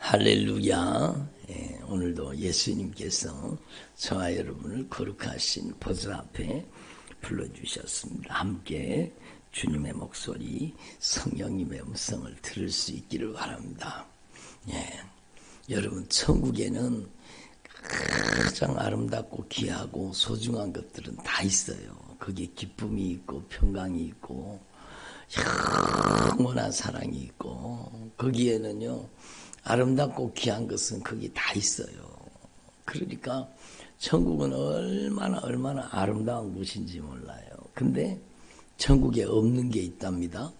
할렐루야. 오늘도 예수님께서 저와 여러분을 거룩하신 보좌 앞에 불러주셨습니다. 함께 주님의 목소리, 성령님의 음성을 들을 수 있기를 바랍니다. 여러분, 천국에는 가장 아름답고 귀하고 소중한 것들은 다 있어요. 거기에 기쁨이 있고 평강이 있고 영원한 사랑이 있고, 거기에는요 아름답고 귀한 것은 거기 다 있어요. 그러니까 천국은 얼마나 아름다운 곳인지 몰라요. 근데 천국에 없는 게 있답니다.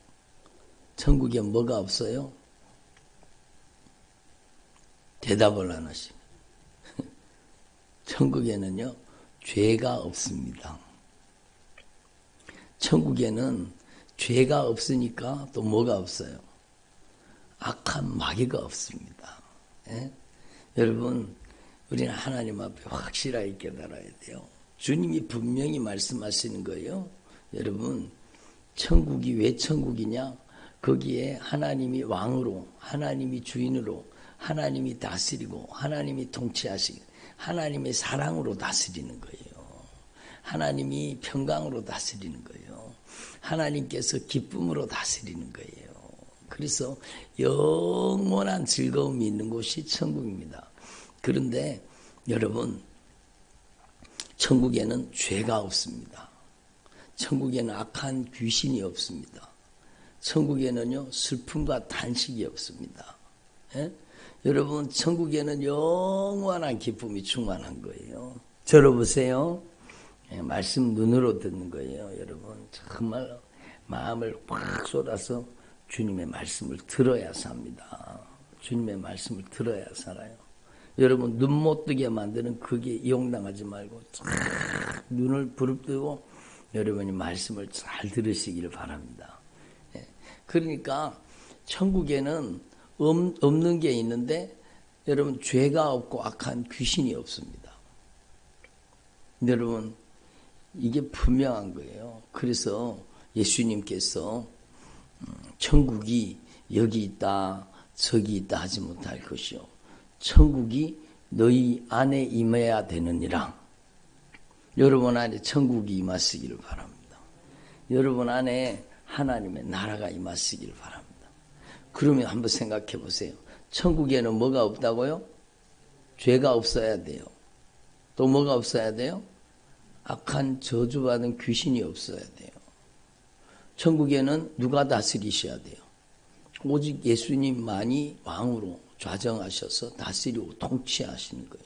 천국에 뭐가 없어요? 대답을 안 하시네. 천국에는요 죄가 없습니다. 천국에는 죄가 없으니까 또 뭐가 없어요? 악한 마귀가 없습니다. 여러분, 우리는 하나님 앞에 확실하게 깨달아야 돼요. 주님이 분명히 말씀하시는 거예요. 여러분, 천국이 왜 천국이냐? 거기에 하나님이 왕으로, 하나님이 주인으로, 하나님이 다스리고, 하나님이 통치하시고, 하나님의 사랑으로 다스리는 거예요. 하나님이 평강으로 다스리는 거예요. 하나님께서 기쁨으로 다스리는 거예요. 그래서 영원한 즐거움이 있는 곳이 천국입니다. 그런데 여러분, 천국에는 죄가 없습니다. 천국에는 악한 귀신이 없습니다. 천국에는요 슬픔과 탄식이 없습니다. 여러분, 천국에는 영원한 기쁨이 충만한 거예요. 들어보세요. 말씀 눈으로 듣는 거예요. 여러분, 정말 마음을 확 쏟아서 주님의 말씀을 들어야 삽니다. 주님의 말씀을 들어야 살아요. 여러분, 눈 못 뜨게 만드는 그게 이용당하지 말고 쫙 눈을 부릅뜨고 여러분이 말씀을 잘 들으시기를 바랍니다. 그러니까 천국에는 없는 게 있는데 여러분, 죄가 없고 악한 귀신이 없습니다. 여러분, 이게 분명한 거예요. 그래서 예수님께서 천국이 여기 있다 저기 있다 하지 못할 것이요 천국이 너희 안에 임해야 되느니라. 여러분 안에 천국이 임하시기를 바랍니다. 여러분 안에 하나님의 나라가 임하시기를 바랍니다. 그러면 한번 생각해 보세요. 천국에는 뭐가 없다고요? 죄가 없어야 돼요. 또 뭐가 없어야 돼요? 악한 저주받은 귀신이 없어야 돼요. 천국에는 누가 다스리셔야 돼요? 오직 예수님만이 왕으로 좌정하셔서 다스리고 통치하시는 거예요.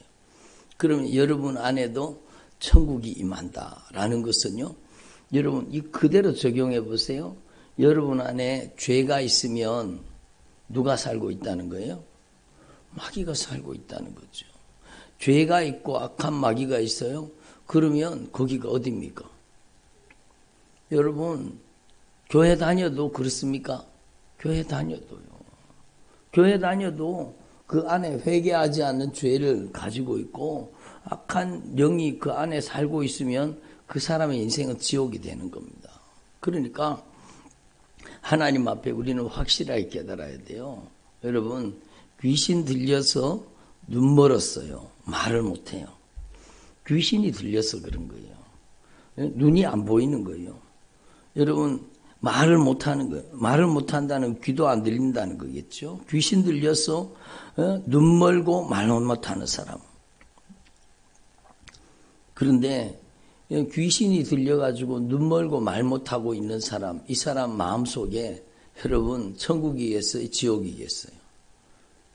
그러면 여러분 안에도 천국이 임한다라는 것은요, 여러분 이 그대로 적용해 보세요. 여러분 안에 죄가 있으면 누가 살고 있다는 거예요? 마귀가 살고 있다는 거죠. 죄가 있고 악한 마귀가 있어요. 그러면 거기가 어디입니까? 여러분, 교회 다녀도 그렇습니까? 교회 다녀도요. 교회 다녀도 그 안에 회개하지 않는 죄를 가지고 있고 악한 영이 그 안에 살고 있으면 그 사람의 인생은 지옥이 되는 겁니다. 그러니까 하나님 앞에 우리는 확실하게 깨달아야 돼요. 여러분, 귀신 들려서 눈 멀었어요. 말을 못해요. 귀신이 들려서 그런 거예요. 눈이 안 보이는 거예요. 여러분, 말을 못하는 거예요. 말을 못한다는 귀도 안 들린다는 거겠죠. 귀신 들려서 눈 멀고 말 못하는 사람. 그런데 귀신이 들려가지고 눈 멀고 말 못하고 있는 사람, 이 사람 마음속에 여러분 천국이겠어요? 지옥이겠어요?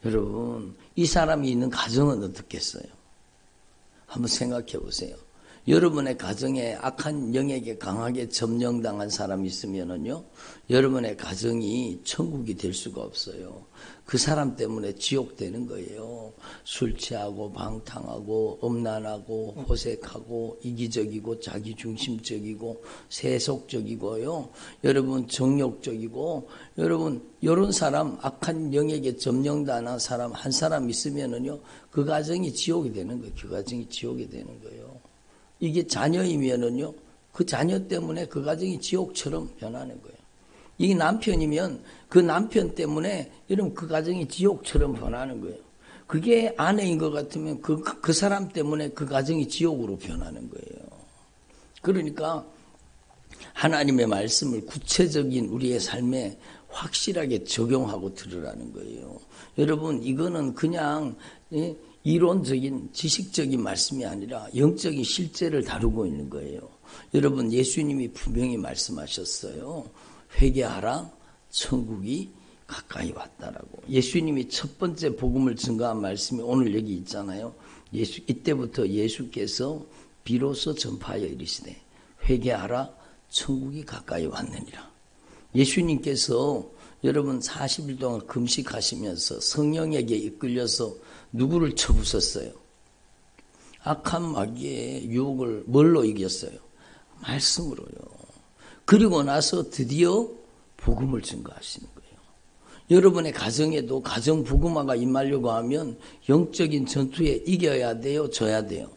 여러분, 이 사람이 있는 가정은 어떻겠어요? 한번 생각해 보세요. 여러분의 가정에 악한 영에게 강하게 점령당한 사람이 있으면은요, 여러분의 가정이 천국이 될 수가 없어요. 그 사람 때문에 지옥 되는 거예요. 술 취하고 방탕하고 음란하고 호색하고 이기적이고 자기중심적이고 세속적이고요. 여러분 정욕적이고, 여러분 이런 사람, 악한 영에게 점령당한 사람 한 사람 있으면은요, 그 가정이 지옥이 되는 거예요. 그 가정이 지옥이 되는 거예요. 이게 자녀이면은요, 그 자녀 때문에 그 가정이 지옥처럼 변하는 거예요. 이 남편이면 그 남편 때문에 여러분 그 가정이 지옥처럼 변하는 거예요. 그게 아내인 것 같으면 그 사람 때문에 그 가정이 지옥으로 변하는 거예요. 그러니까 하나님의 말씀을 구체적인 우리의 삶에 확실하게 적용하고 들으라는 거예요. 여러분 이거는 그냥 이론적인 지식적인 말씀이 아니라 영적인 실제를 다루고 있는 거예요. 여러분 예수님이 분명히 말씀하셨어요. 회개하라 천국이 가까이 왔다라고. 예수님이 첫 번째 복음을 증거한 말씀이 오늘 여기 있잖아요. 이때부터 예수께서 비로소 전파하여 이르시되 회개하라 천국이 가까이 왔느니라. 예수님께서 여러분 40일 동안 금식하시면서 성령에게 이끌려서 누구를 쳐부쉈어요? 악한 마귀의 유혹을 뭘로 이겼어요? 말씀으로요. 그리고 나서 드디어 복음을 증거하시는 거예요. 여러분의 가정에도 가정 복음화가 임하려고 하면 영적인 전투에 이겨야 돼요? 져야 돼요?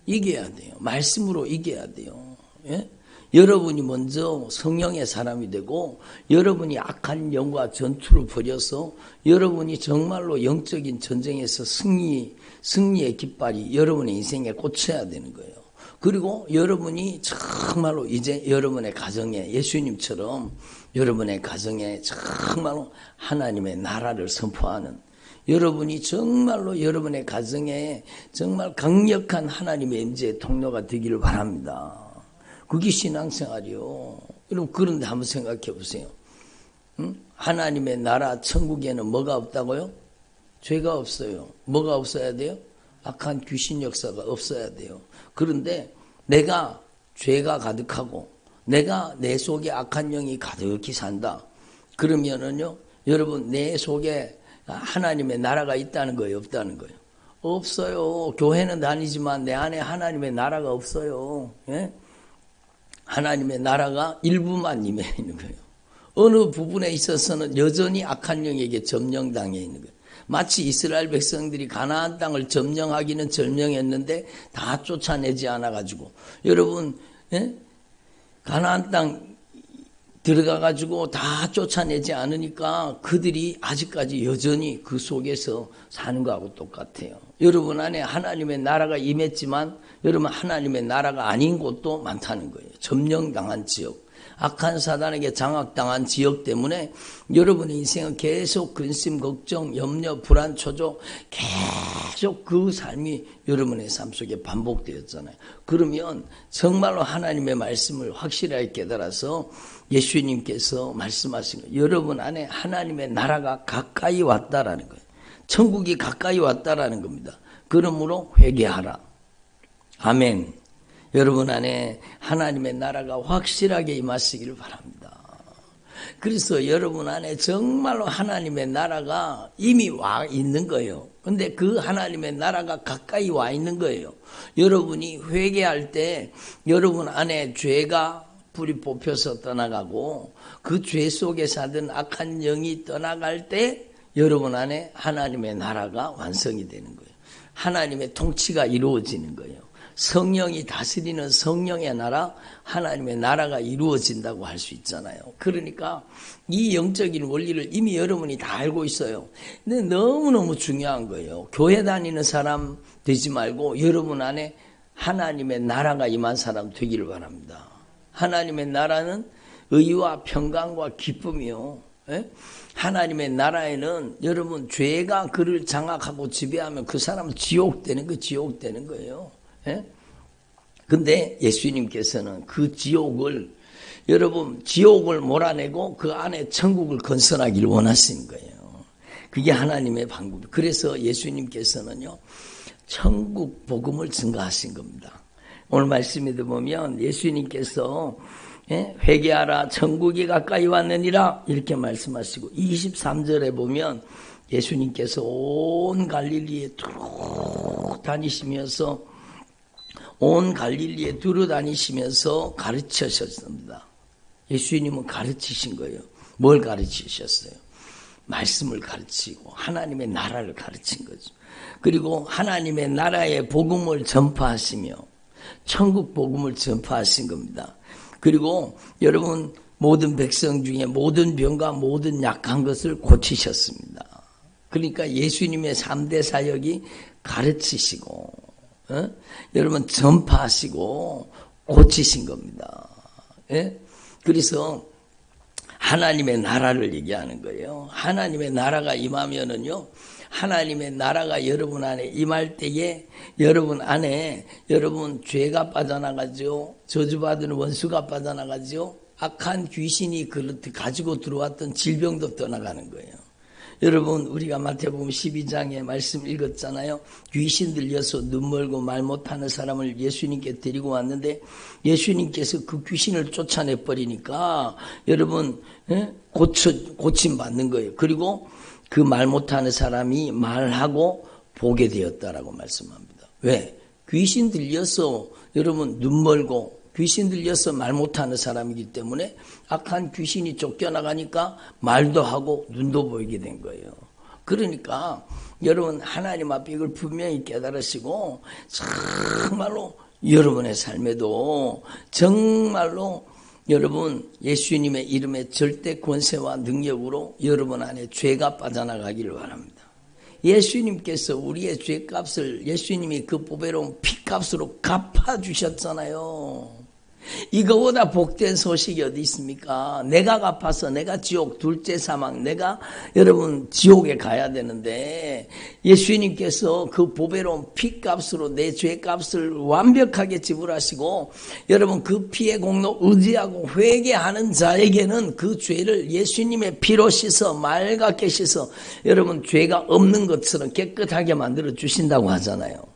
이겨야 돼요. 말씀으로 이겨야 돼요. 예? 여러분이 먼저 성령의 사람이 되고 여러분이 악한 영과 전투를 벌여서 여러분이 정말로 영적인 전쟁에서 승리의 깃발이 여러분의 인생에 꽂혀야 되는 거예요. 그리고 여러분이 정말로 이제 여러분의 가정에 예수님처럼 여러분의 가정에 정말로 하나님의 나라를 선포하는 여러분이 정말로 여러분의 가정에 정말 강력한 하나님의 임재의 통로가 되기를 바랍니다. 그게 신앙생활이요. 여러분 그런데 한번 생각해 보세요. 하나님의 나라 천국에는 뭐가 없다고요? 죄가 없어요. 뭐가 없어야 돼요? 악한 귀신 역사가 없어야 돼요. 그런데 내가 죄가 가득하고 내가 내 속에 악한 영이 가득히 산다. 그러면은요, 여러분 내 속에 하나님의 나라가 있다는 거예요, 없다는 거예요? 없어요. 교회는 다니지만 내 안에 하나님의 나라가 없어요. 예? 하나님의 나라가 일부만 임해 있는 거예요. 어느 부분에 있어서는 여전히 악한 영에게 점령당해 있는 거예요. 마치 이스라엘 백성들이 가나안 땅을 점령하기는 점령했는데 다 쫓아내지 않아가지고 여러분 가나안 땅 들어가가지고 다 쫓아내지 않으니까 그들이 아직까지 여전히 그 속에서 사는 거하고 똑같아요. 여러분 안에 하나님의 나라가 임했지만 여러분 하나님의 나라가 아닌 곳도 많다는 거예요. 점령당한 지역, 악한 사단에게 장악당한 지역 때문에 여러분의 인생은 계속 근심, 걱정, 염려, 불안, 초조 계속 그 삶이 여러분의 삶 속에 반복되었잖아요. 그러면 정말로 하나님의 말씀을 확실하게 깨달아서 예수님께서 말씀하신 거예요. 여러분 안에 하나님의 나라가 가까이 왔다라는 거예요. 천국이 가까이 왔다라는 겁니다. 그러므로 회개하라. 아멘. 여러분 안에 하나님의 나라가 확실하게 임하시기를 바랍니다. 그래서 여러분 안에 정말로 하나님의 나라가 이미 와 있는 거예요. 근데 그 하나님의 나라가 가까이 와 있는 거예요. 여러분이 회개할 때 여러분 안에 죄가 불이 뽑혀서 떠나가고 그 죄 속에 사던 악한 영이 떠나갈 때 여러분 안에 하나님의 나라가 완성이 되는 거예요. 하나님의 통치가 이루어지는 거예요. 성령이 다스리는 성령의 나라, 하나님의 나라가 이루어진다고 할 수 있잖아요. 그러니까 이 영적인 원리를 이미 여러분이 다 알고 있어요. 근데 너무너무 중요한 거예요. 교회 다니는 사람 되지 말고 여러분 안에 하나님의 나라가 임한 사람 되기를 바랍니다. 하나님의 나라는 의와 평강과 기쁨이요. 하나님의 나라에는 여러분 죄가 그를 장악하고 지배하면 그 사람은 지옥되는 거예요. 근데 예수님께서는 그 지옥을 여러분 지옥을 몰아내고 그 안에 천국을 건설하기를 원하시는 거예요. 그게 하나님의 방법. 그래서 예수님께서는요 천국 복음을 증거하신 겁니다. 오늘 말씀에 보면 예수님께서 회개하라 천국이 가까이 왔느니라 이렇게 말씀하시고 23절에 보면 예수님께서 온 갈릴리에 쭉 다니시면서 온 갈릴리에 두루다니시면서 가르치셨습니다. 예수님은 가르치신 거예요. 뭘 가르치셨어요? 말씀을 가르치고 하나님의 나라를 가르친 거죠. 그리고 하나님의 나라의 복음을 전파하시며 천국 복음을 전파하신 겁니다. 그리고 여러분 모든 백성 중에 모든 병과 모든 약한 것을 고치셨습니다. 그러니까 예수님의 3대 사역이 가르치시고, 여러분 전파하시고 고치신 겁니다. 예? 그래서 하나님의 나라를 얘기하는 거예요. 하나님의 나라가 임하면은요, 하나님의 나라가 여러분 안에 임할 때에 여러분 안에 여러분 죄가 빠져나가죠. 저주받은 원수가 빠져나가죠. 악한 귀신이 가지고 들어왔던 질병도 떠나가는 거예요. 여러분 우리가 마태복음 12장에 말씀 읽었잖아요. 귀신 들려서 눈 멀고 말 못하는 사람을 예수님께 데리고 왔는데 예수님께서 그 귀신을 쫓아내버리니까 여러분 고침 받는 거예요. 그리고 그 말 못하는 사람이 말하고 보게 되었다라고 말씀합니다. 왜? 귀신 들려서 여러분 눈 멀고 귀신 들려서 말 못하는 사람이기 때문에 악한 귀신이 쫓겨나가니까 말도 하고 눈도 보이게 된 거예요. 그러니까 여러분 하나님 앞에 이걸 분명히 깨달으시고 정말로 여러분의 삶에도 정말로 여러분 예수님의 이름의 절대 권세와 능력으로 여러분 안에 죄가 빠져나가기를 바랍니다. 예수님께서 우리의 죄값을 예수님이 그 보배로운 피값으로 갚아주셨잖아요. 이거보다 복된 소식이 어디 있습니까? 내가 갚아서 내가 지옥 둘째 사망 내가 여러분 지옥에 가야 되는데 예수님께서 그 보배로운 피값으로 내 죄값을 완벽하게 지불하시고 여러분 그 피의 공로 의지하고 회개하는 자에게는 그 죄를 예수님의 피로 씻어 맑게 씻어 여러분 죄가 없는 것처럼 깨끗하게 만들어 주신다고 하잖아요.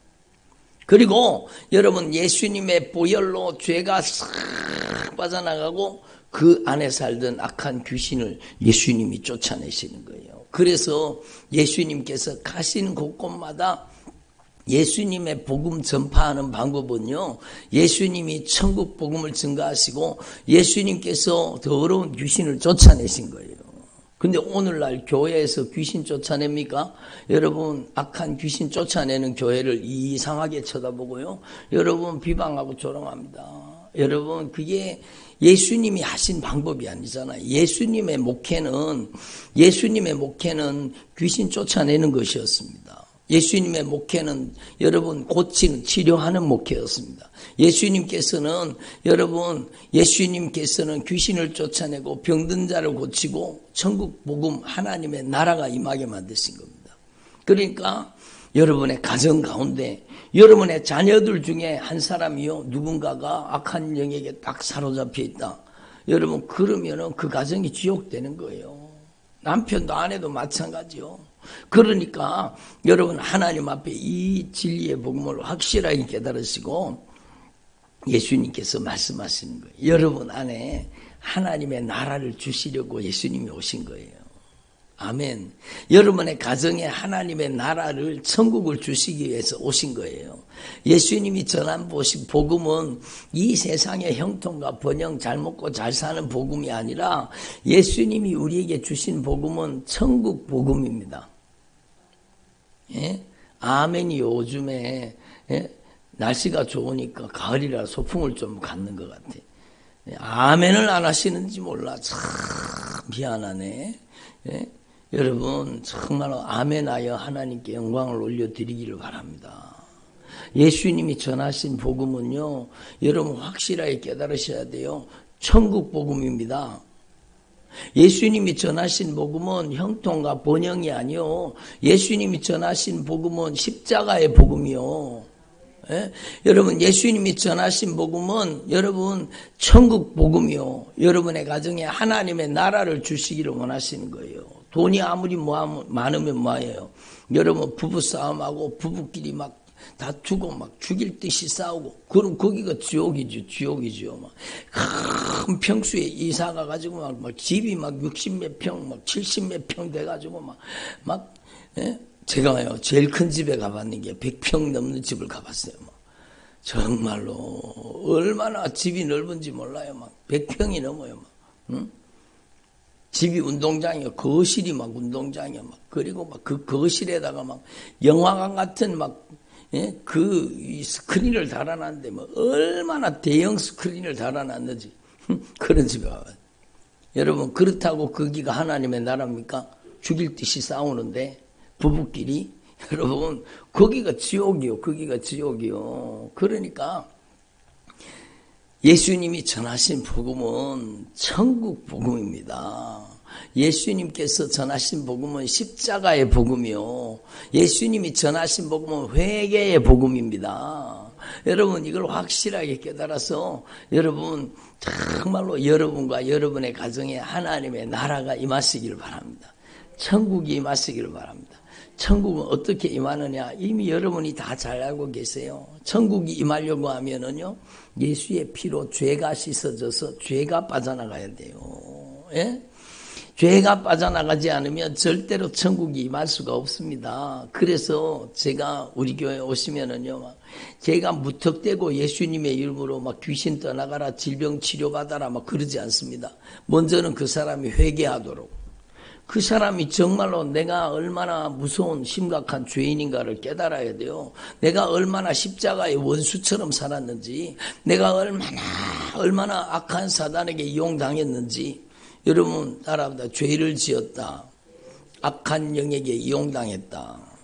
그리고 여러분 예수님의 보혈로 죄가 싹 빠져나가고 그 안에 살던 악한 귀신을 예수님이 쫓아내시는 거예요. 그래서 예수님께서 가신 곳곳마다 예수님의 복음 전파하는 방법은요, 예수님이 천국 복음을 증가하시고 예수님께서 더러운 귀신을 쫓아내신 거예요. 근데 오늘날 교회에서 귀신 쫓아냅니까? 여러분 악한 귀신 쫓아내는 교회를 이상하게 쳐다보고요. 여러분 비방하고 조롱합니다. 여러분 그게 예수님이 하신 방법이 아니잖아요. 예수님의 목회는 귀신 쫓아내는 것이었습니다. 예수님의 목회는 여러분 고치는 치료하는 목회였습니다. 예수님께서는 귀신을 쫓아내고 병든 자를 고치고 천국 복음 하나님의 나라가 임하게 만드신 겁니다. 그러니까 여러분의 가정 가운데 여러분의 자녀들 중에 한 사람이요 누군가가 악한 영에게 딱 사로잡혀 있다. 여러분 그러면은 그 가정이 지옥되는 거예요. 남편도 아내도 마찬가지요. 그러니까 여러분 하나님 앞에 이 진리의 복음을 확실하게 깨달으시고 예수님께서 말씀하시는 거예요. 여러분 안에 하나님의 나라를 주시려고 예수님이 오신 거예요. 아멘. 여러분의 가정에 하나님의 나라를 천국을 주시기 위해서 오신 거예요. 예수님이 전한 복음은 이 세상의 형통과 번영 잘 먹고 잘 사는 복음이 아니라 예수님이 우리에게 주신 복음은 천국 복음입니다. 예? 아멘이 요즘에 날씨가 좋으니까 가을이라 소풍을 좀 갖는 것 같아. 아멘을 안 하시는지 몰라. 참 미안하네. 여러분 정말로 아멘하여 하나님께 영광을 올려드리기를 바랍니다. 예수님이 전하신 복음은요. 여러분 확실하게 깨달으셔야 돼요. 천국 복음입니다. 예수님이 전하신 복음은 형통과 번영이 아니요. 예수님이 전하신 복음은 십자가의 복음이요. 여러분 예수님이 전하신 복음은 여러분 천국 복음이요. 여러분의 가정에 하나님의 나라를 주시기를 원하시는 거예요. 돈이 아무리 많으면 뭐예요? 여러분 부부싸움하고 부부끼리 막 다투고 막 죽일 듯이 싸우고 그럼 거기가 지옥이죠. 막 큰 평수에 이사 가가지고 막 집이 막 60몇 평, 막 70몇 평 돼가지고 막 제가요 제일 큰 집에 가봤는 게 100평 넘는 집을 가봤어요. 막 정말로 얼마나 집이 넓은지 몰라요. 막 100평이 넘어요. 막 응? 집이 운동장이요. 거실이 막 운동장이요. 막 그리고 막 그 거실에다가 막 영화관 같은 막 그 스크린을 달아놨는데 뭐 얼마나 대형 스크린을 달아놨는지 그런 집에 가봐요. 여러분 그렇다고 거기가 하나님의 나라입니까? 죽일 듯이 싸우는데 부부끼리 여러분 거기가 지옥이요. 거기가 지옥이요. 그러니까 예수님이 전하신 복음은 천국 복음입니다. 예수님께서 전하신 복음은 십자가의 복음이요. 예수님이 전하신 복음은 회개의 복음입니다. 여러분 이걸 확실하게 깨달아서 여러분 정말로 여러분과 여러분의 가정에 하나님의 나라가 임하시기를 바랍니다. 천국이 임하시기를 바랍니다. 천국은 어떻게 임하느냐 이미 여러분이 다 잘 알고 계세요. 천국이 임하려고 하면은요 예수의 피로 죄가 씻어져서 죄가 빠져나가야 돼요. 예? 죄가 빠져나가지 않으면 절대로 천국이 임할 수가 없습니다. 그래서 제가 우리 교회에 오시면은요 제가 무턱대고 예수님의 이름으로 막 귀신 떠나가라 질병 치료받아라 막 그러지 않습니다. 먼저는 그 사람이 회개하도록, 그 사람이 정말로 내가 얼마나 무서운 심각한 죄인인가를 깨달아야 돼요. 내가 얼마나 십자가의 원수처럼 살았는지, 내가 얼마나 악한 사단에게 이용당했는지. 여러분 따라합니다. 죄를 지었다. 악한 영에게 이용당했다.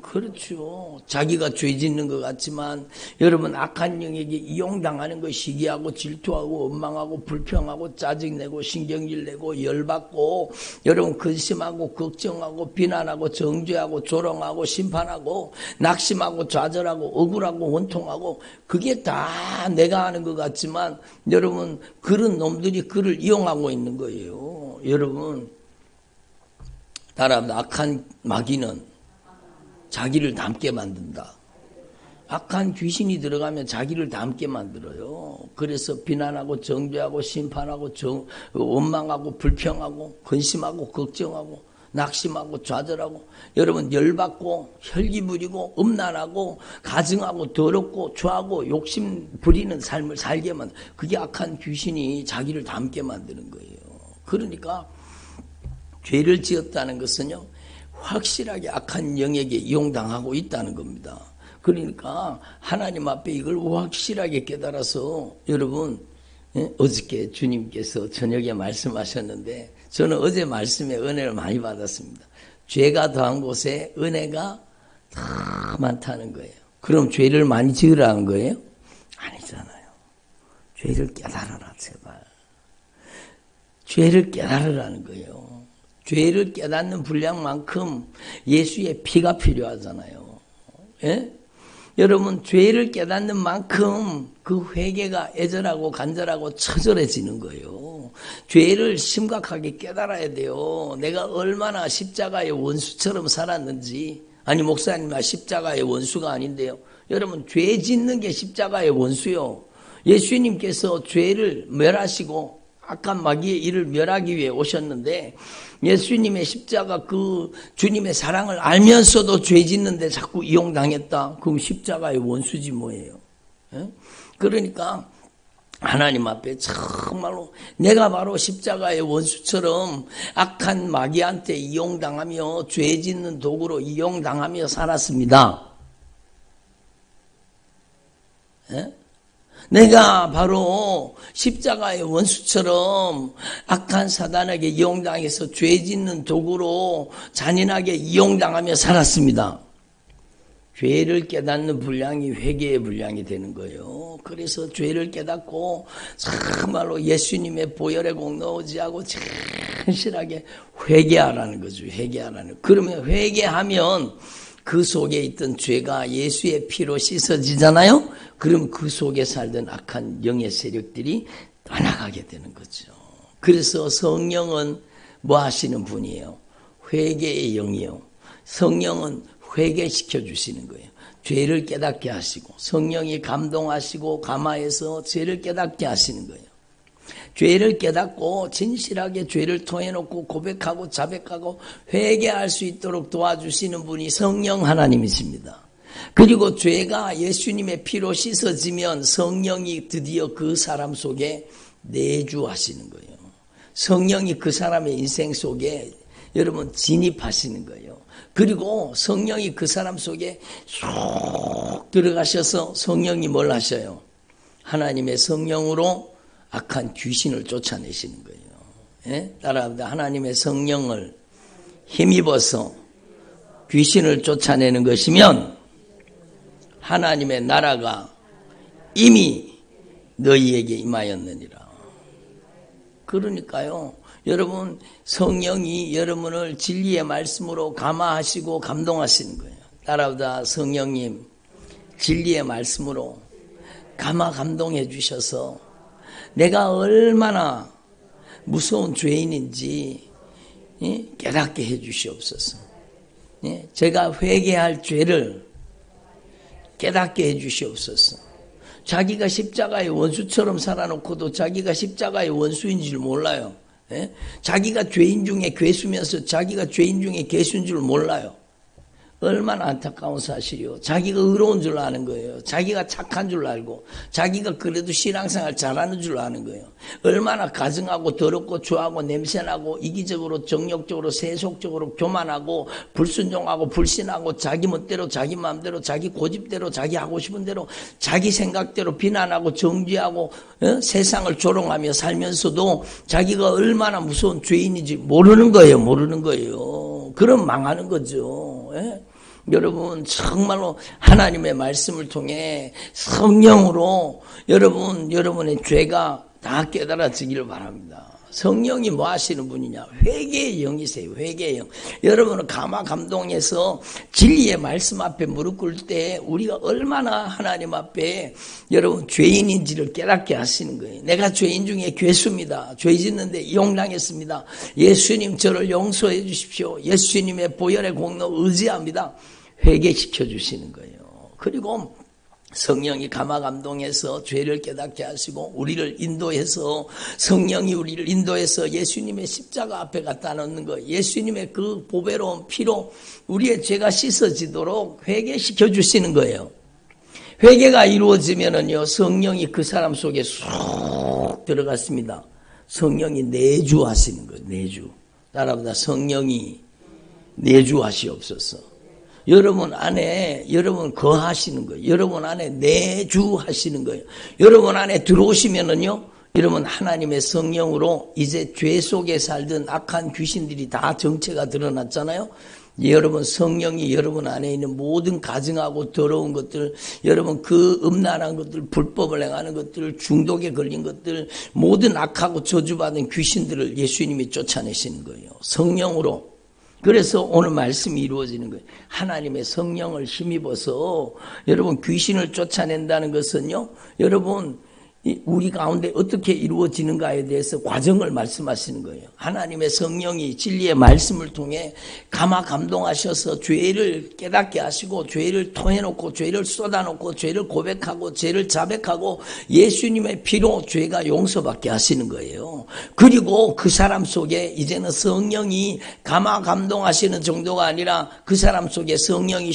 그렇죠. 자기가 죄 짓는 것 같지만 여러분 악한 영에게 이용당하는 거 시기하고 질투하고 원망하고 불평하고 짜증내고 신경질 내고 열받고 여러분 근심하고 걱정하고 비난하고 정죄하고 조롱하고 심판하고 낙심하고 좌절하고 억울하고 원통하고 그게 다 내가 하는 것 같지만 여러분 그런 놈들이 그를 이용하고 있는 거예요. 여러분 따라합니다. 악한 마귀는 자기를 닮게 만든다. 악한 귀신이 들어가면 자기를 닮게 만들어요. 그래서 비난하고 정죄하고 심판하고 원망하고 불평하고 근심하고 걱정하고 낙심하고 좌절하고 여러분 열받고 혈기 부리고 음란하고 가증하고 더럽고 좋아하고 욕심 부리는 삶을 살게 만든, 그게 악한 귀신이 자기를 닮게 만드는 거예요. 그러니까 죄를 지었다는 것은요 확실하게 악한 영에게 이용당하고 있다는 겁니다. 그러니까 하나님 앞에 이걸 확실하게 깨달아서 여러분 어저께 주님께서 저녁에 말씀하셨는데 저는 어제 말씀에 은혜를 많이 받았습니다. 죄가 더한 곳에 은혜가 더 많다는 거예요. 그럼 죄를 많이 지으라는 거예요? 아니잖아요. 죄를 깨달아라 제발. 죄를 깨달으라는 거예요. 죄를 깨닫는 분량만큼 예수의 피가 필요하잖아요. 예? 여러분 죄를 깨닫는 만큼 그 회개가 애절하고 간절하고 처절해지는 거예요. 죄를 심각하게 깨달아야 돼요. 내가 얼마나 십자가의 원수처럼 살았는지. 아니 목사님 십자가의 원수가 아닌데요. 여러분 죄 짓는 게 십자가의 원수요. 예수님께서 죄를 멸하시고 악한 마귀의 일을 멸하기 위해 오셨는데 예수님의 십자가 그 주님의 사랑을 알면서도 죄 짓는데 자꾸 이용당했다. 그럼 십자가의 원수지 뭐예요. 예? 그러니까 하나님 앞에 정말로 내가 바로 십자가의 원수처럼 악한 마귀한테 이용당하며 죄 짓는 도구로 이용당하며 살았습니다. 예? 내가 바로 십자가의 원수처럼 악한 사단에게 이용당해서 죄 짓는 도구로 잔인하게 이용당하며 살았습니다. 죄를 깨닫는 분량이 회개의 분량이 되는 거예요. 그래서 죄를 깨닫고 정말로 예수님의 보혈의 공로 의지하고 진실하게 회개하라는 거죠. 회개하라는. 그러면 회개하면 그 속에 있던 죄가 예수의 피로 씻어지잖아요. 그럼 그 속에 살던 악한 영의 세력들이 떠나가게 되는 거죠. 그래서 성령은 뭐 하시는 분이에요? 회개의 영이요. 성령은 회개시켜 주시는 거예요. 죄를 깨닫게 하시고 성령이 감동하시고 감화해서 죄를 깨닫게 하시는 거예요. 죄를 깨닫고 진실하게 죄를 토해놓고 고백하고 자백하고 회개할 수 있도록 도와주시는 분이 성령 하나님이십니다. 그리고 죄가 예수님의 피로 씻어지면 성령이 드디어 그 사람 속에 내주하시는 거예요. 성령이 그 사람의 인생 속에 여러분 진입하시는 거예요. 그리고 성령이 그 사람 속에 쏙 들어가셔서 성령이 뭘 하셔요? 하나님의 성령으로 악한 귀신을 쫓아내시는 거예요. 따라합니다. 하나님의 성령을 힘입어서 귀신을 쫓아내는 것이면 하나님의 나라가 이미 너희에게 임하였느니라. 그러니까요, 여러분 성령이 여러분을 진리의 말씀으로 감화하시고 감동하시는 거예요. 따라합니다. 성령님 진리의 말씀으로 감화 감동해 주셔서 내가 얼마나 무서운 죄인인지 깨닫게 해 주시옵소서. 제가 회개할 죄를 깨닫게 해 주시옵소서. 자기가 십자가의 원수처럼 살아놓고도 자기가 십자가의 원수인 줄 몰라요. 자기가 죄인 중에 괴수면서 자기가 죄인 중에 괴수인 줄 몰라요. 얼마나 안타까운 사실이요. 자기가 의로운 줄 아는 거예요. 자기가 착한 줄 알고 자기가 그래도 신앙생활 잘하는 줄 아는 거예요. 얼마나 가증하고 더럽고 좋아하고 냄새나고 이기적으로 정욕적으로 세속적으로 교만하고 불순종하고 불신하고 자기 멋대로 자기 마음대로 자기 고집대로 자기 하고 싶은 대로 자기 생각대로 비난하고 정죄하고 세상을 조롱하며 살면서도 자기가 얼마나 무서운 죄인인지 모르는 거예요. 모르는 거예요. 그럼 망하는 거죠. 여러분 정말로 하나님의 말씀을 통해 성령으로 여러분의 죄가 다 깨달아지기를 바랍니다. 성령이 뭐 하시는 분이냐? 회개의 영이세요. 회개의 영. 여러분은 감화 감동해서 진리의 말씀 앞에 무릎 꿇을 때 우리가 얼마나 하나님 앞에 여러분 죄인인지를 깨닫게 하시는 거예요. 내가 죄인 중에 괴수입니다. 죄 짓는데 이용당했습니다. 예수님 저를 용서해 주십시오. 예수님의 보혈의 공로 의지합니다. 회개시켜 주시는 거예요. 그리고 성령이 감화 감동해서 죄를 깨닫게 하시고 우리를 인도해서 성령이 우리를 인도해서 예수님의 십자가 앞에 갖다 놓는 거예요. 예수님의 그 보배로운 피로 우리의 죄가 씻어지도록 회개시켜 주시는 거예요. 회개가 이루어지면은요, 성령이 그 사람 속에 쏙 들어갔습니다. 성령이 내주하시는 거예요. 내주. 따라합니다. 성령이 내주하시옵소서. 여러분 안에 여러분 거하시는 거예요. 여러분 안에 내주하시는 거예요. 여러분 안에 들어오시면은요, 여러분 하나님의 성령으로 이제 죄 속에 살던 악한 귀신들이 다 정체가 드러났잖아요. 여러분 성령이 여러분 안에 있는 모든 가증하고 더러운 것들, 여러분 그 음란한 것들, 불법을 행하는 것들, 중독에 걸린 것들, 모든 악하고 저주받은 귀신들을 예수님이 쫓아내시는 거예요. 성령으로. 그래서 오늘 말씀이 이루어지는 거예요. 하나님의 성령을 힘입어서 여러분 귀신을 쫓아낸다는 것은요, 여러분 우리 가운데 어떻게 이루어지는가에 대해서 과정을 말씀하시는 거예요. 하나님의 성령이 진리의 말씀을 통해 감화 감동하셔서 죄를 깨닫게 하시고 죄를 토해놓고 죄를 쏟아놓고 죄를 고백하고 죄를 자백하고 예수님의 피로 죄가 용서받게 하시는 거예요. 그리고 그 사람 속에 이제는 성령이 감화 감동하시는 정도가 아니라 그 사람 속에 성령이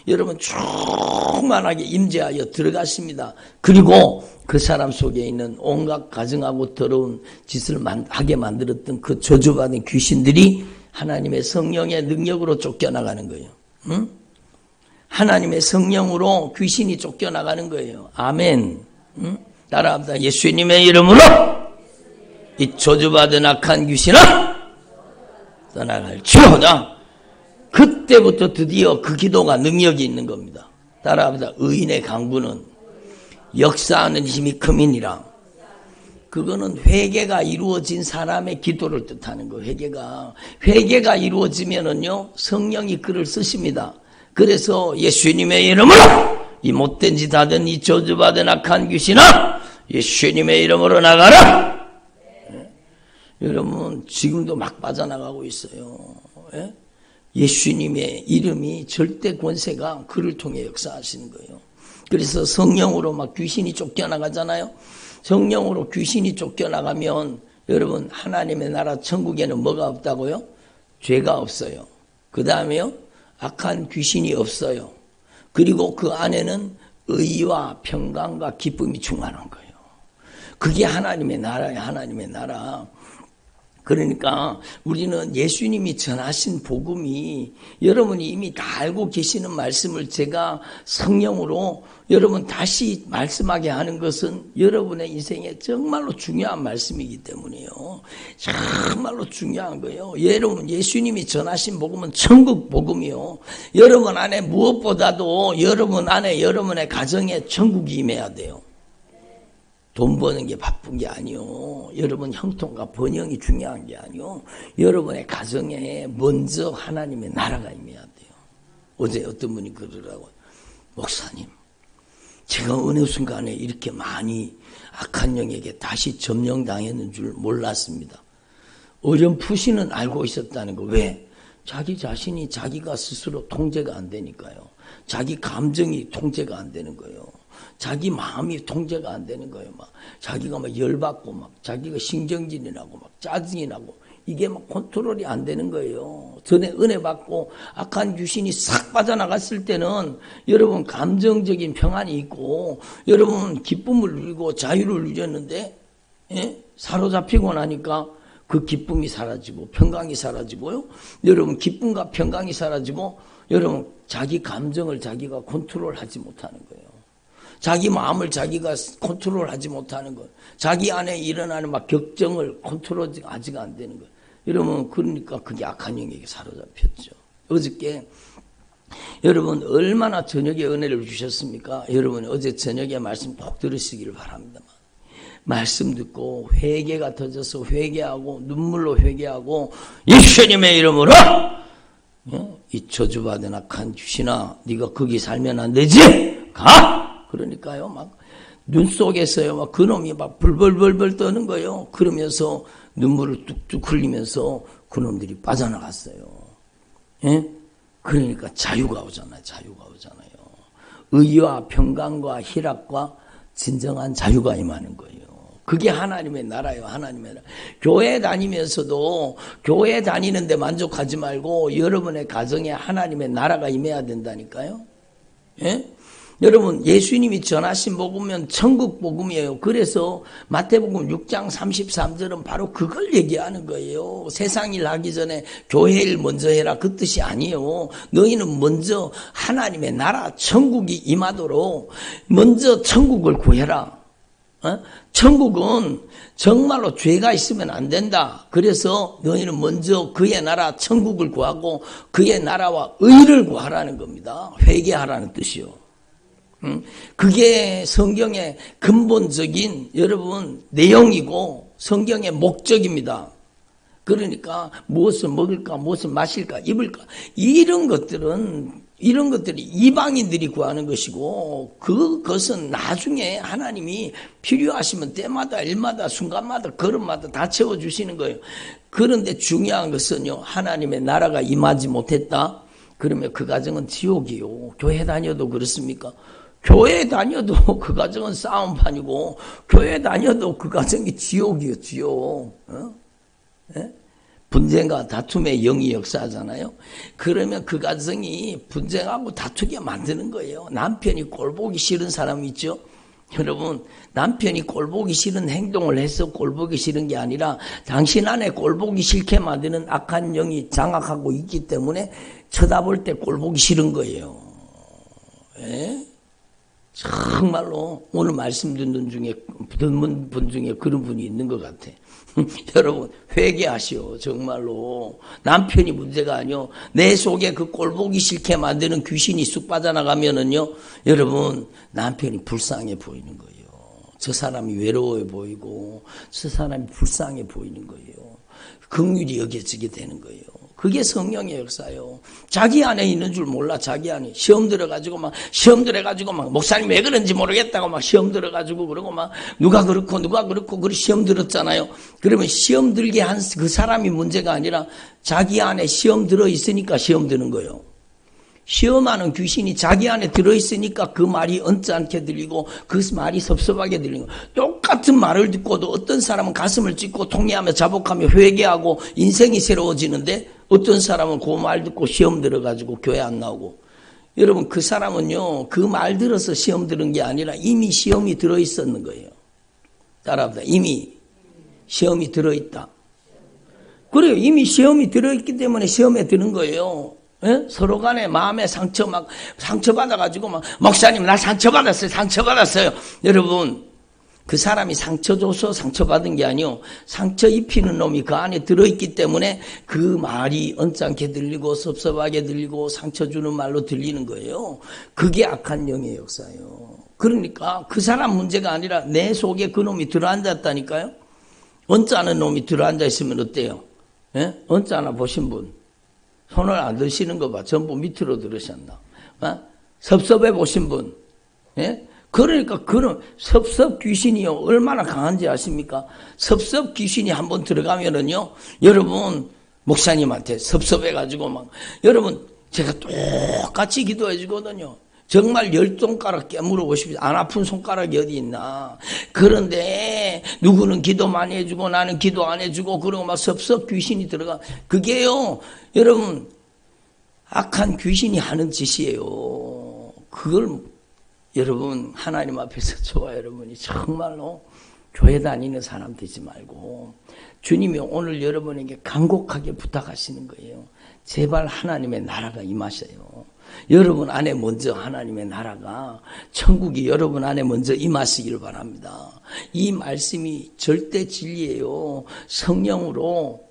여러분 충만하게 임재하여 들어가십니다. 그리고 그 사람 속에 있는 온갖 가증하고 더러운 짓을 하게 만들었던 그 저주받은 귀신들이 하나님의 성령의 능력으로 쫓겨나가는 거예요. 응? 하나님의 성령으로 귀신이 쫓겨나가는 거예요. 아멘. 응? 따라합니다. 예수님의 이름으로 이 저주받은 악한 귀신은 떠나갈지어다. 그때부터 드디어 그 기도가 능력이 있는 겁니다. 따라합니다. 의인의 강구는 역사하는 힘이 큼이니라. 그거는 회개가 이루어진 사람의 기도를 뜻하는 거예요. 회개가 이루어지면은요, 성령이 글을 쓰십니다. 그래서 예수님의 이름으로 이 못된 짓 하던 이 저주받은 악한 귀신아, 예수님의 이름으로 나가라. 여러분 지금도 막 빠져나가고 있어요. 예수님의 이름이 절대 권세가 그를 통해 역사하시는 거예요. 그래서 성령으로 막 귀신이 쫓겨나가잖아요. 성령으로 귀신이 쫓겨나가면 여러분 하나님의 나라 천국에는 뭐가 없다고요? 죄가 없어요. 그 다음에요, 악한 귀신이 없어요. 그리고 그 안에는 의와 평강과 기쁨이 충만한 거예요. 그게 하나님의 나라예요. 하나님의 나라. 그러니까 우리는 예수님이 전하신 복음이 여러분이 이미 다 알고 계시는 말씀을 제가 성령으로 여러분 다시 말씀하게 하는 것은 여러분의 인생에 정말로 중요한 말씀이기 때문에요. 정말로 중요한 거예요. 여러분 예수님이 전하신 복음은 천국 복음이요. 여러분 안에 무엇보다도 여러분 안에 여러분의 가정에 천국이 임해야 돼요. 돈 버는 게 바쁜 게 아니요. 여러분 형통과 번영이 중요한 게 아니요. 여러분의 가정에 먼저 하나님의 나라가 임해야 돼요. 어제 어떤 분이 그러더라고요. 목사님, 제가 어느 순간에 이렇게 많이 악한 영에게 다시 점령당했는 줄 몰랐습니다. 어렴풋이는 알고 있었다는 거. 왜? 자기 자신이 자기가 스스로 통제가 안 되니까요. 자기 감정이 통제가 안 되는 거예요. 자기 마음이 통제가 안 되는 거예요. 막 자기가 막 열받고 막 자기가 신경질이 나고 막 짜증이 나고 이게 막 컨트롤이 안 되는 거예요. 전에 은혜 받고 악한 귀신이 싹 빠져나갔을 때는 여러분 감정적인 평안이 있고 여러분 기쁨을 누리고 자유를 누렸는데 사로잡히고 나니까 그 기쁨이 사라지고 평강이 사라지고요. 여러분 기쁨과 평강이 사라지고 여러분 자기 감정을 자기가 컨트롤하지 못하는 거예요. 자기 마음을 자기가 컨트롤하지 못하는 것, 자기 안에 일어나는 막 격정을 컨트롤하지가 안 되는 것. 여러분 그러니까 그게 악한 영에게 사로잡혔죠. 어저께 여러분 얼마나 저녁에 은혜를 주셨습니까? 여러분 어제 저녁에 말씀 꼭 들으시기를 바랍니다. 말씀 듣고 회개가 터져서 회개하고 눈물로 회개하고 예수님의 이름으로 이 저주받은 악한 귀신아 네가 거기 살면 안 되지? 가! 그러니까요, 막, 눈 속에서요, 막, 그놈이 막 불벌벌벌 떠는 거예요. 그러면서 눈물을 뚝뚝 흘리면서 그놈들이 빠져나갔어요. 예? 그러니까 자유가 오잖아요. 자유가 오잖아요. 의와 평강과 희락과 진정한 자유가 임하는 거예요. 그게 하나님의 나라예요. 하나님의 나라. 교회 다니면서도 교회 다니는데 만족하지 말고 여러분의 가정에 하나님의 나라가 임해야 된다니까요. 예? 여러분 예수님이 전하신 복음은 천국 복음이에요. 그래서 마태복음 6장 33절은 바로 그걸 얘기하는 거예요. 세상 일 하기 전에 교회 일 먼저 해라 그 뜻이 아니에요. 너희는 먼저 하나님의 나라 천국이 임하도록 먼저 천국을 구해라. 천국은 정말로 죄가 있으면 안 된다. 그래서 너희는 먼저 그의 나라 천국을 구하고 그의 나라와 의를 구하라는 겁니다. 회개하라는 뜻이요. 그게 성경의 근본적인 여러분 내용이고 성경의 목적입니다. 그러니까 무엇을 먹을까, 무엇을 마실까, 입을까 이런 것들이 이방인들이 구하는 것이고 그것은 나중에 하나님이 필요하시면 때마다 일마다 순간마다 걸음마다 다 채워주시는 거예요. 그런데 중요한 것은요, 하나님의 나라가 임하지 못했다? 그러면 그 가정은 지옥이요. 교회 다녀도 그렇습니까? 교회 다녀도 그 가정은 싸움판이고 교회 다녀도 그 가정이 지옥이요. 지옥. 분쟁과 다툼의 영이 역사하잖아요. 그러면 그 가정이 분쟁하고 다투게 만드는 거예요. 남편이 꼴보기 싫은 사람이 있죠. 여러분 남편이 꼴보기 싫은 행동을 해서 꼴보기 싫은 게 아니라 당신 안에 꼴보기 싫게 만드는 악한 영이 장악하고 있기 때문에 쳐다볼 때 꼴보기 싫은 거예요. 정말로 오늘 말씀 듣는 분 중에 그런 분이 있는 것 같아. 여러분 회개하시오. 정말로 남편이 문제가 아니요. 내 속에 그 꼴보기 싫게 만드는 귀신이 쑥 빠져나가면은요, 여러분 남편이 불쌍해 보이는 거예요. 저 사람이 외로워 보이고 저 사람이 불쌍해 보이는 거예요. 긍휼히 여겨지게 되는 거예요. 그게 성령의 역사예요. 자기 안에 있는 줄 몰라. 자기 안에 시험 들어가지고 막 목사님 왜 그런지 모르겠다고 막 시험 들어가지고 그러고 막 누가 그렇고 그리 시험 들었잖아요. 그러면 시험 들게 한 그 사람이 문제가 아니라 자기 안에 시험 들어 있으니까 시험 드는 거예요. 시험하는 귀신이 자기 안에 들어있으니까 그 말이 언짢게 들리고 그 말이 섭섭하게 들리는 거예요. 똑같은 말을 듣고도 어떤 사람은 가슴을 찢고 통회하며 자복하며 회개하고 인생이 새로워지는데 어떤 사람은 그 말 듣고 시험 들어가지고 교회 안 나오고. 여러분 그 사람은요 그 말 들어서 시험 들은 게 아니라 이미 시험이 들어있었는 거예요. 따라합니다. 이미 시험이 들어있다. 그래요. 이미 시험이 들어있기 때문에 시험에 드는 거예요. 예? 서로 간에 마음에 상처받아가지고 목사님, 나 상처받았어요. 여러분, 그 사람이 상처 줘서 상처받은 게 아니요. 상처 입히는 놈이 그 안에 들어있기 때문에 그 말이 언짢게 들리고 섭섭하게 들리고 상처 주는 말로 들리는 거예요. 그게 악한 영의 역사예요. 그러니까 그 사람 문제가 아니라 내 속에 그 놈이 들어앉았다니까요. 언짢은 놈이 들어앉아 있으면 어때요? 예? 언짢아 보신 분. 손을 안 드시는 거 봐. 전부 밑으로 들으셨나. 섭섭해 보신 분. 예? 그러니까 그런 섭섭 귀신이요. 얼마나 강한지 아십니까? 섭섭 귀신이 한번 들어가면은요. 여러분, 목사님한테 섭섭해가지고 여러분, 제가 똑같이 기도해 주거든요. 정말 10손가락 깨물어 보십시오. 안 아픈 손가락이 어디 있나. 그런데 누구는 기도 많이 해주고 나는 기도 안 해주고 그러고 막 섭섭 귀신이 들어가. 그게요. 여러분, 악한 귀신이 하는 짓이에요. 그걸 여러분 하나님 앞에서 저와 여러분이 정말로 교회 다니는 사람 되지 말고 주님이 오늘 여러분에게 간곡하게 부탁하시는 거예요. 제발 하나님의 나라가 임하셔요. 여러분 안에 먼저 하나님의 나라가 천국이 여러분 안에 먼저 임하시기를 바랍니다. 이 말씀이 절대 진리예요. 성령으로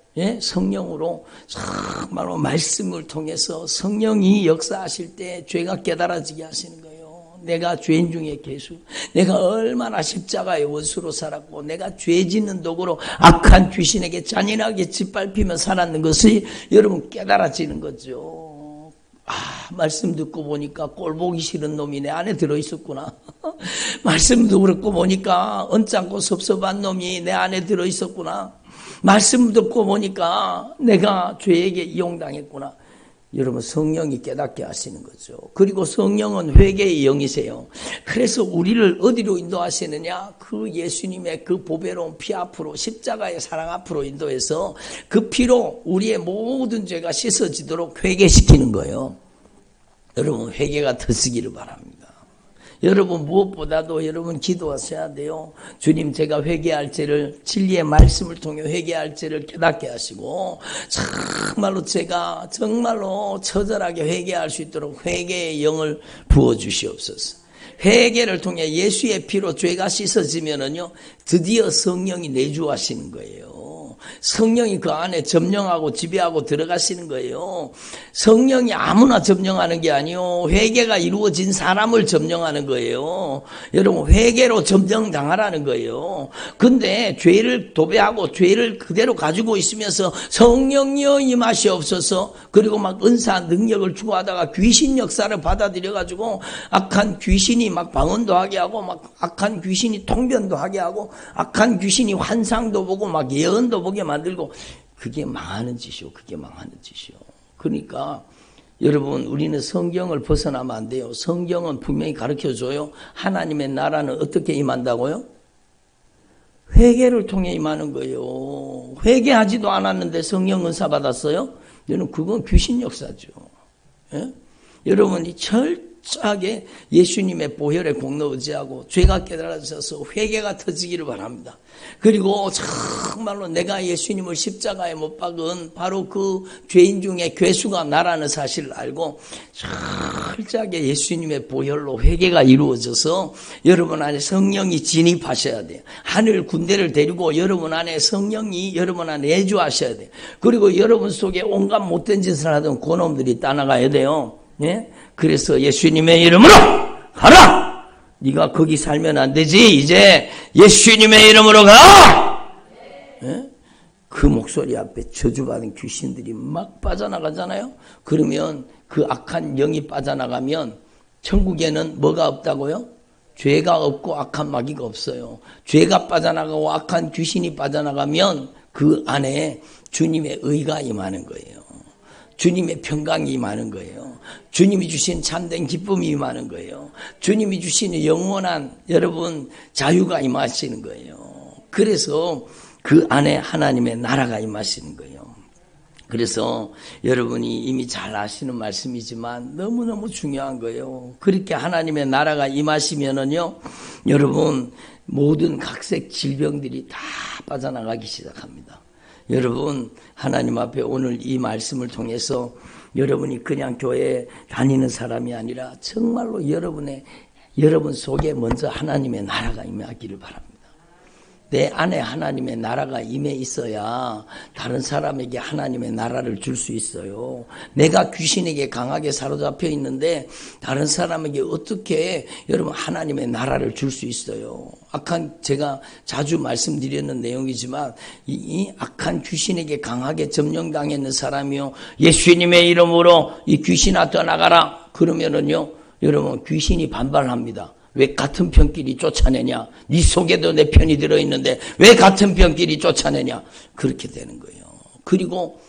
정말로 말씀을 통해서 성령이 역사하실 때 죄가 깨달아지게 하시는 거예요. 내가 죄인 중에 괴수, 내가 얼마나 십자가의 원수로 살았고 내가 죄 짓는 도구로 악한 귀신에게 잔인하게 짓밟히며 살았는 것이 여러분 깨달아지는 거죠. 말씀 듣고 보니까 꼴 보기 싫은 놈이 내 안에 들어있었구나. 말씀 듣고 보니까 언짢고 섭섭한 놈이 내 안에 들어있었구나. 말씀 듣고 보니까 내가 죄에게 이용당했구나. 여러분 성령이 깨닫게 하시는 거죠. 그리고 성령은 회개의 영이세요. 그래서 우리를 어디로 인도하시느냐? 그 예수님의 그 보배로운 피 앞으로 십자가의 사랑 앞으로 인도해서 그 피로 우리의 모든 죄가 씻어지도록 회개시키는 거예요. 여러분 회개가 더쓰기를 바랍니다. 여러분 무엇보다도 여러분 기도하셔야 돼요. 주님 제가 회개할 죄를 진리의 말씀을 통해 회개할 죄를 깨닫게 하시고 정말로 제가 정말로 처절하게 회개할 수 있도록 회개의 영을 부어주시옵소서. 회개를 통해 예수의 피로 죄가 씻어지면은요 드디어 성령이 내주하시는 거예요. 성령이 그 안에 점령하고 지배하고 들어가시는 거예요. 성령이 아무나 점령하는 게 아니요. 회개가 이루어진 사람을 점령하는 거예요. 여러분 회개로 점령당하라는 거예요. 근데 죄를 도배하고 죄를 그대로 가지고 있으면서 성령이여 임하시옵소서 그리고 막 은사 능력을 추구하다가 귀신 역사를 받아들여가지고 악한 귀신이 막 방언도 하게 하고 막 악한 귀신이 통변도 하게 하고 악한 귀신이 환상도 보고 막 예언도 보게 만들고 그게 망하는 짓이요. 그게 망하는 짓이요. 그러니까 여러분 우리는 성경을 벗어나면 안 돼요. 성경은 분명히 가르쳐줘요. 하나님의 나라는 어떻게 임한다고요? 회개를 통해 임하는 거예요. 회개하지도 않았는데 성령 은사 받았어요? 여러분 그건 귀신 역사죠. 예? 여러분이 철저하게 예수님의 보혈의 공로 의지하고 죄가 깨달아져서 회개가 터지기를 바랍니다. 그리고 정말로 내가 예수님을 십자가에 못 박은 바로 그 죄인 중에 괴수가 나라는 사실을 알고 철저하게 예수님의 보혈로 회개가 이루어져서 여러분 안에 성령이 진입하셔야 돼요. 하늘 군대를 데리고 여러분 안에 성령이 여러분 안에 내주하셔야 돼요. 그리고 여러분 속에 온갖 못된 짓을 하던 그놈들이 떠나가야 돼요. 예? 그래서 예수님의 이름으로 가라! 네가 거기 살면 안 되지. 이제 예수님의 이름으로 가! 예? 그 목소리 앞에 저주받은 귀신들이 막 빠져나가잖아요. 그러면 그 악한 영이 빠져나가면 천국에는 뭐가 없다고요? 죄가 없고 악한 마귀가 없어요. 죄가 빠져나가고 악한 귀신이 빠져나가면 그 안에 주님의 의가 임하는 거예요. 주님의 평강이 임하는 거예요. 주님이 주신 참된 기쁨이 임하는 거예요. 주님이 주시는 영원한 여러분 자유가 임하시는 거예요. 그래서 그 안에 하나님의 나라가 임하시는 거예요. 그래서 여러분이 이미 잘 아시는 말씀이지만 너무너무 중요한 거예요. 그렇게 하나님의 나라가 임하시면은요, 여러분 모든 각색 질병들이 다 빠져나가기 시작합니다. 여러분, 하나님 앞에 오늘 이 말씀을 통해서 여러분이 그냥 교회에 다니는 사람이 아니라 정말로 여러분 속에 먼저 하나님의 나라가 임하기를 바랍니다. 내 안에 하나님의 나라가 임해 있어야 다른 사람에게 하나님의 나라를 줄 수 있어요. 내가 귀신에게 강하게 사로잡혀 있는데 다른 사람에게 어떻게 여러분 하나님의 나라를 줄 수 있어요. 제가 자주 말씀드렸는 내용이지만 이 악한 귀신에게 강하게 점령당했는 사람이요, 예수님의 이름으로 이 귀신아 떠나가라 그러면은요, 여러분 귀신이 반발합니다. 왜 같은 편끼리 쫓아내냐? 네 속에도 내 편이 들어있는데 왜 같은 편끼리 쫓아내냐? 그렇게 되는 거예요. 그리고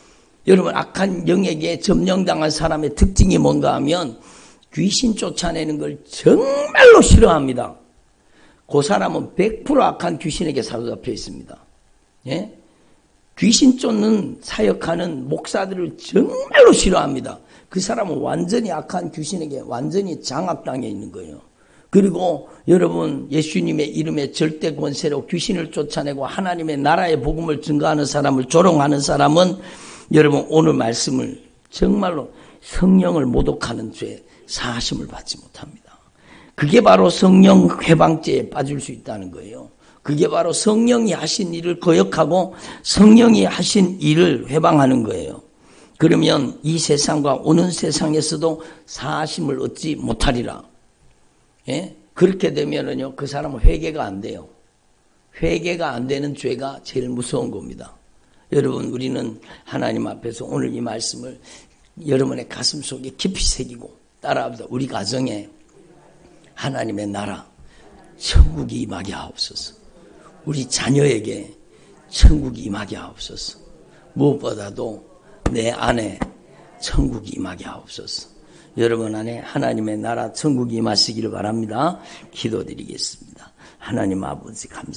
여러분 악한 영에게 점령당한 사람의 특징이 뭔가 하면 귀신 쫓아내는 걸 정말로 싫어합니다. 그 사람은 100% 악한 귀신에게 사로잡혀 있습니다. 예? 귀신 쫓는 사역하는 목사들을 정말로 싫어합니다. 그 사람은 완전히 악한 귀신에게 완전히 장악당해 있는 거예요. 그리고 여러분 예수님의 이름에 절대 권세로 귀신을 쫓아내고 하나님의 나라의 복음을 증거하는 사람을 조롱하는 사람은 여러분 오늘 말씀을 정말로 성령을 모독하는 죄 사하심을 받지 못합니다. 그게 바로 성령 회방죄에 빠질 수 있다는 거예요. 그게 바로 성령이 하신 일을 거역하고 성령이 하신 일을 회방하는 거예요. 그러면 이 세상과 오는 세상에서도 사하심을 얻지 못하리라. 예? 그렇게 되면은요, 그 사람은 회개가 안 돼요. 회개가 안 되는 죄가 제일 무서운 겁니다. 여러분, 우리는 하나님 앞에서 오늘 이 말씀을 여러분의 가슴 속에 깊이 새기고 따라합시다. 우리 가정에 하나님의 나라, 천국이 임하게 하옵소서. 우리 자녀에게 천국이 임하게 하옵소서. 무엇보다도 내 안에 천국이 임하게 하옵소서. 여러분 안에 하나님의 나라 천국이 임하시기를 바랍니다. 기도드리겠습니다. 하나님 아버지 감사합니다.